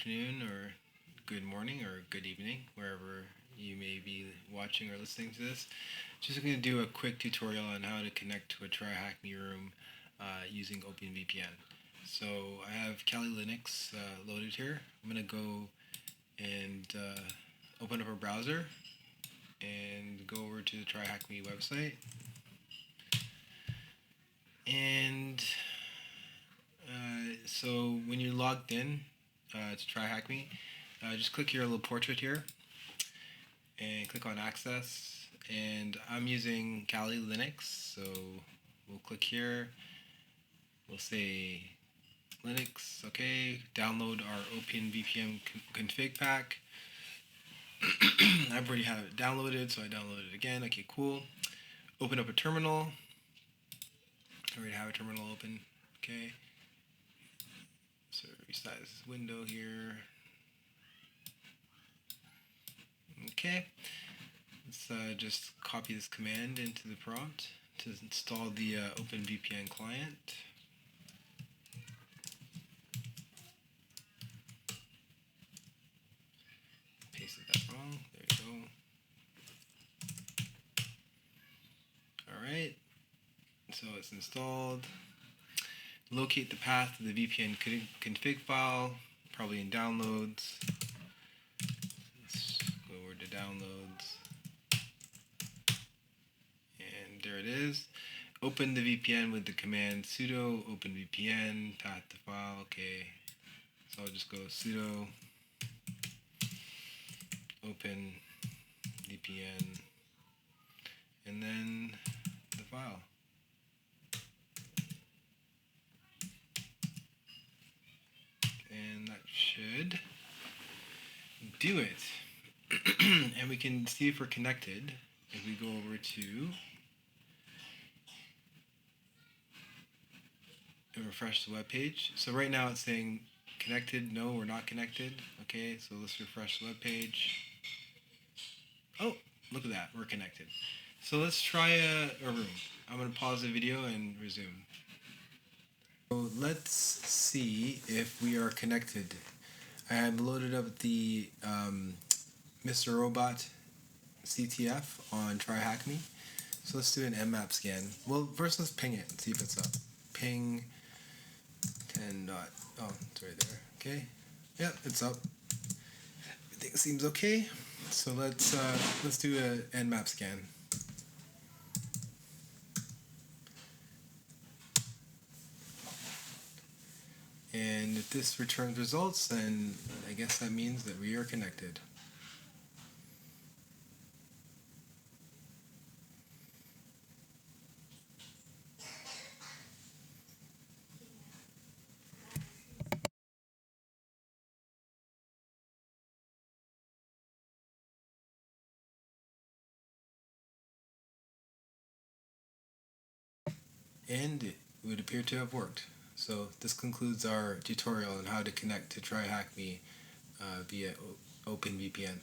Afternoon or good morning or good evening, wherever you may be watching or listening to this. Just going to do a quick tutorial on how to connect to a TryHackMe room using OpenVPN. So I have Kali Linux loaded here. I'm going to go and open up a browser and go over to the TryHackMe website. And so when you're logged in to TryHackMe, just click your little portrait here and click on access. And I'm using Kali Linux, so we'll click here. We'll say Linux, okay. Download our OpenVPN config pack. I already have it downloaded, so I downloaded it again. Okay, cool. Open up a terminal. I already have a terminal open. Okay. So resize this window here. Okay. Let's just copy this command into the prompt to install the OpenVPN client. Pasted that wrong. There you go. Alright. So it's installed. Locate the path to the VPN config file, probably in downloads. Let's go over to downloads. And there it is. Open the VPN with the command sudo openvpn path to file. Okay. So I'll just go sudo open VPN and then the file. And that should do it. And we can see if we're connected if we go over to and refresh the web page. So right now it's saying connected. No, we're not connected. Okay, so let's refresh the web page. Oh, look at that, we're connected. So let's try a room. I'm going to pause the video and resume. So let's see if we are connected. I have loaded up the Mr. Robot CTF on TryHackMe. So let's do an Mmap scan. Well, first let's ping it and see if it's up. Ping 10 dot. Oh, it's right there. Okay. Yep, it's up. Everything seems okay. So let's do an Nmap scan. And if this returns results, then I guess that means that we are connected. And it would appear to have worked. So this concludes our tutorial on how to connect to TryHackMe via OpenVPN.